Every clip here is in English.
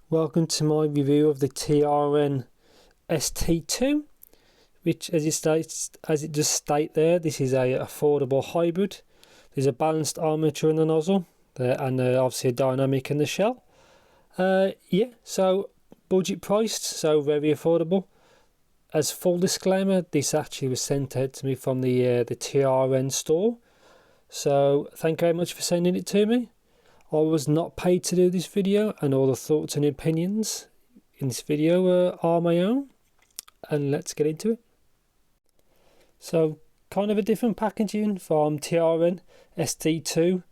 Welcome to my review of the TRN ST2, which as it does state there, this is a affordable hybrid. There's a balanced armature in the nozzle there, and obviously a dynamic in the shell. So budget priced, so very affordable. As full disclaimer, this actually was sent out to me from the TRN store, so thank you very much for sending it to me. I was not paid to do this video, and all the thoughts and opinions in this video are my own, and let's get into it. So kind of a different packaging from TRN ST2.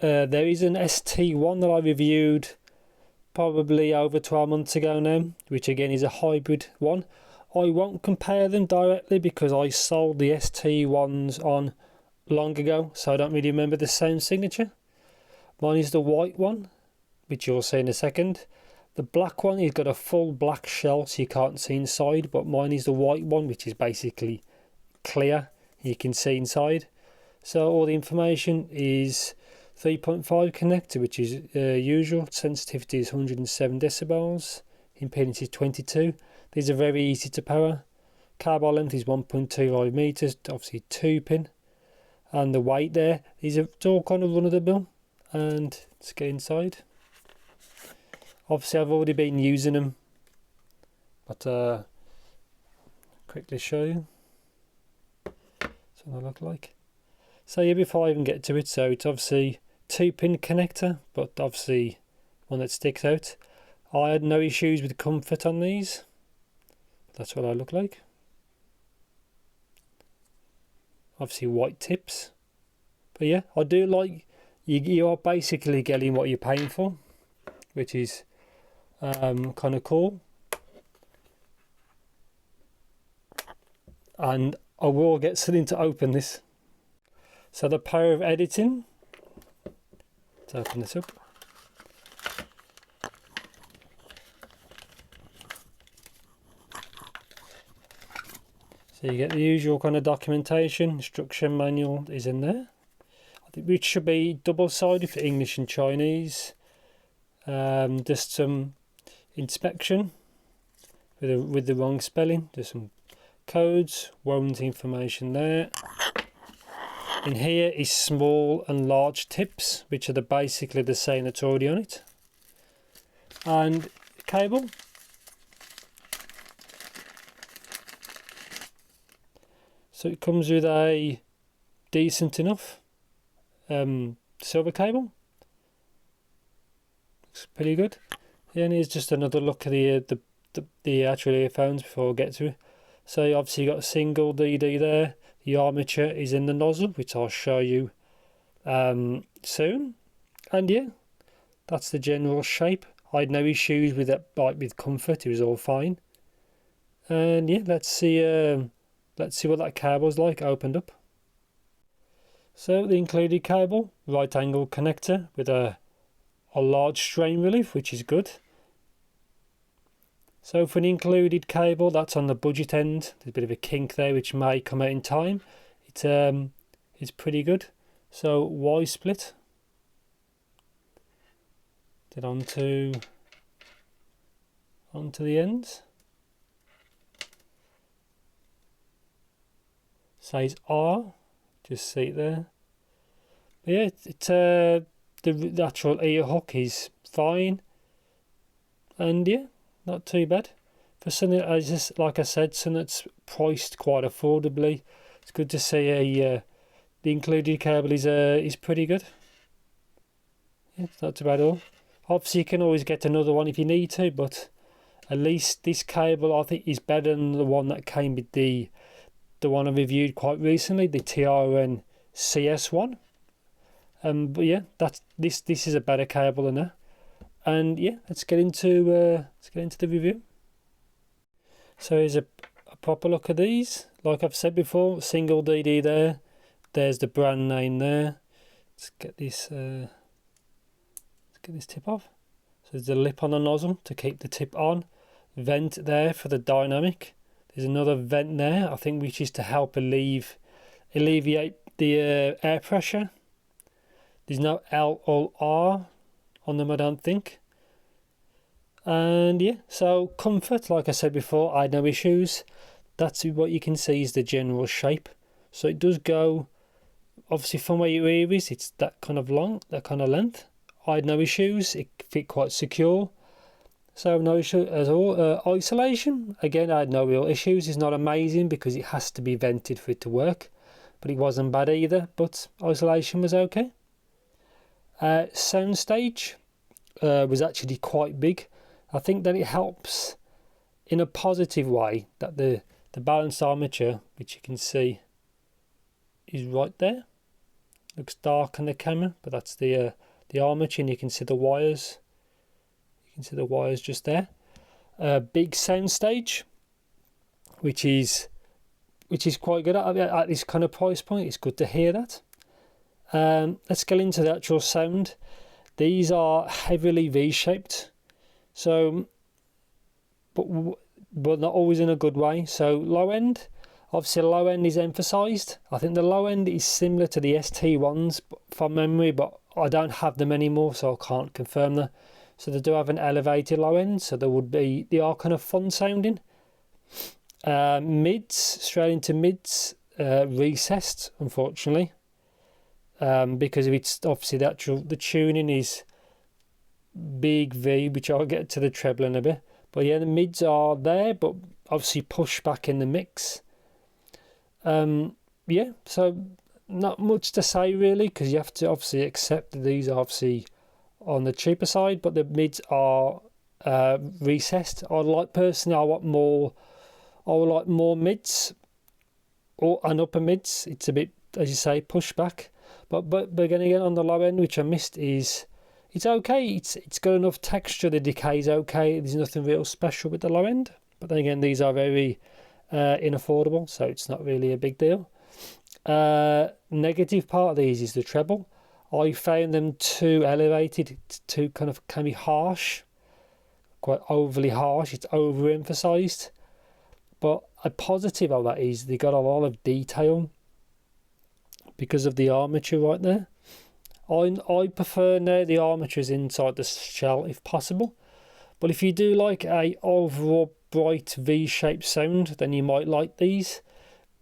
There is an ST1 that I reviewed probably over 12 months ago now, which again is a hybrid one. I won't compare them directly because I sold the ST1s on long ago, so I don't really remember the same signature. Mine is the white one, which you'll see in a second. The black one, has got a full black shell, so you can't see inside, but mine is the white one, which is basically clear. You can see inside. So all the information is 3.5 connector, which is usual. Sensitivity is 107 decibels. Impedance is 22. These are very easy to power. Cable length is 1.25 meters, obviously 2-pin. And the weight there, these are all kind of run-of-the-mill. And let's get inside. Obviously I've already been using them, but quickly show you. That's what they look like. So yeah, before I even get to it, so it's obviously 2-pin connector, but obviously one that sticks out. I had no issues with comfort on these. That's what I look like. Obviously white tips. But yeah, I do like, you are basically getting what you're paying for, which is kind of cool. And I will get something to open this. So the power of editing. Let's open this up. So you get the usual kind of documentation. Instruction manual is in there, which should be double-sided for English and Chinese. Just some inspection with the wrong spelling. There's some codes, warranty information there. In here is small and large tips, which are basically the same that's already on it. And cable. So it comes with a decent enough silver cable. Looks pretty good. And here's just another look at the actual earphones before I get to it. So obviously you got a single DD there. The armature is in the nozzle, which I'll show you soon. And yeah, that's the general shape. I had no issues with that, like with comfort. It was all fine. And yeah, let's see what that cable's like opened up. So the included cable, right angle connector with a large strain relief, which is good. So for an included cable, that's on the budget end. There's a bit of a kink there, which may come out in time. It's pretty good. So Y split. Then onto the ends. Says R. Just see it there. But yeah, the actual ear hook is fine, and yeah, not too bad for something. Like I said, something that's priced quite affordably. It's good to see the included cable is pretty good. Yeah, it's not too bad at all. Obviously, you can always get another one if you need to, but at least this cable I think is better than the one that came with the one I reviewed quite recently, the TRN CS1. But yeah, this is a better cable than that. And yeah, let's get into the review. So here's a proper look at these. Like I've said before, single DD there. There's the brand name there. Let's get this tip off. So there's the lip on the nozzle to keep the tip on. Vent there for the dynamic. There's another vent there, I think, which is to help alleviate the air pressure. There's no L or R on them, I don't think. And yeah, so comfort, like I said before, I had no issues. That's what you can see is the general shape. So it does go, obviously from where your ear is, it's that kind of long, that kind of length. I had no issues, it fit quite secure. So no issue at all. Isolation, again, I had no real issues. It's not amazing because it has to be vented for it to work, but it wasn't bad either, but isolation was okay. Soundstage was actually quite big. I think that it helps in a positive way that the balanced armature, which you can see is right there, looks dark on the camera, but that's the armature, and you can see the wires. You can see the wires just there. Big soundstage, which is quite good at this kind of price point. It's good to hear that. Let's get into the actual sound. These are heavily V-shaped, so but not always in a good way. So low end, obviously the low end is emphasized. I think the low end is similar to the ST1s from memory, but I don't have them anymore, so I can't confirm that. So they do have an elevated low end, so they are kind of fun sounding. Mids, straight into mids, recessed, unfortunately, because of it's obviously the tuning is big V, which I'll get to the treble in a bit. But yeah, the mids are there, but obviously push back in the mix. Yeah, so not much to say really, because you have to obviously accept that these are obviously on the cheaper side, but the mids are recessed. I want more mids and upper mids. It's a bit, as you say, push back. But again on the low end, which I missed, is it's okay. It's got enough texture. The decay is okay. There's nothing real special with the low end. But then again, these are very inaffordable, so it's not really a big deal. Negative part of these is the treble. I found them too elevated, too kind of can be harsh, quite overly harsh. It's overemphasized. But a positive of that is they got a lot of detail because of the armature right there. I prefer now the armature is inside the shell if possible. But if you do like a overall bright V-shaped sound, then you might like these.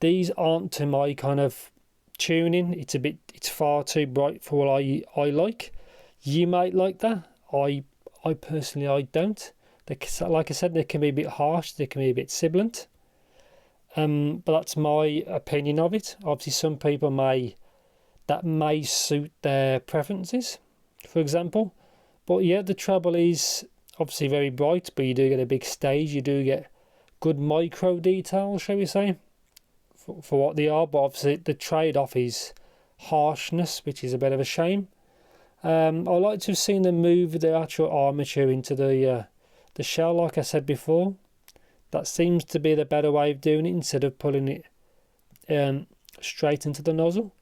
These aren't to my kind of tuning. It's far too bright for what I like. You might like that. I personally I don't. Like I said, they can be a bit harsh. They can be a bit sibilant. But that's my opinion of it. Obviously, some people may suit their preferences, for example. But yeah, the treble is obviously very bright, but you do get a big stage. You do get good micro detail, shall we say, for what they are. But obviously, the trade-off is harshness, which is a bit of a shame. I like to have seen them move the actual armature into the shell, like I said before. That seems to be the better way of doing it instead of pulling it straight into the nozzle.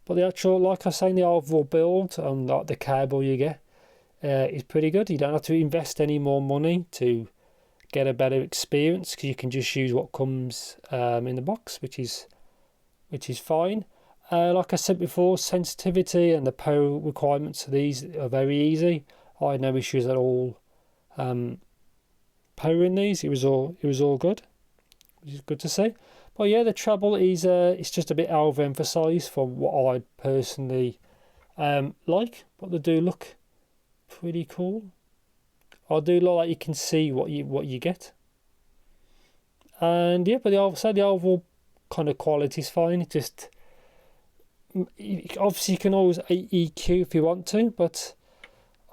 But the actual, like I say, the overall build and like the cable you get is pretty good. You don't have to invest any more money to get a better experience, because you can just use what comes in the box, which is fine. Like I said before, sensitivity and the power requirements of these are very easy. I had no issues at all powering these. It was all good, which is good to see. But yeah, the treble is it's just a bit overemphasized for what I personally like, but they do look pretty cool. I do like that you can see what you get. And yeah, but the overall kind of quality is fine. It just obviously you can always EQ if you want to, but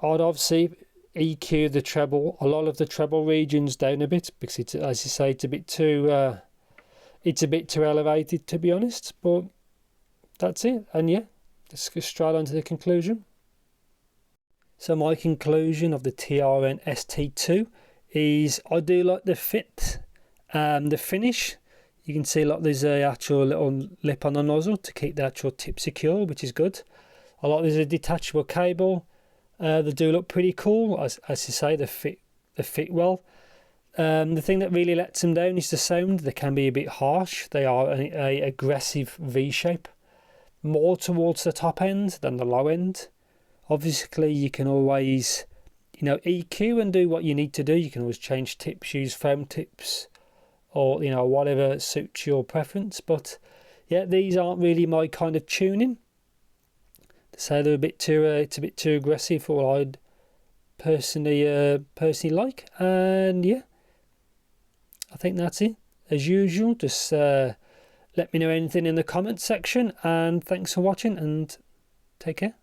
I'd obviously EQ the treble, a lot of the treble regions down a bit, because it's, as you say, it's a bit too elevated, to be honest. But that's it. And yeah, let's go straight on to the conclusion. So my conclusion of the TRN ST2 is I do like the fit and the finish. You can see like there's a actual little lip on the nozzle to keep the actual tip secure, which is good. I like there's a detachable cable. They do look pretty cool, as you say. They fit well. The thing that really lets them down is the sound. They can be a bit harsh. They are a aggressive V shape, more towards the top end than the low end. Obviously, you can always you know, EQ and do what you need to do. You can always change tips, use foam tips, or, you know, whatever suits your preference. But yeah, these aren't really my kind of tuning. So they're a bit too it's a bit too aggressive for what I'd personally like. And yeah, I think that's it. As usual, just let me know anything in the comments section, and thanks for watching, and take care.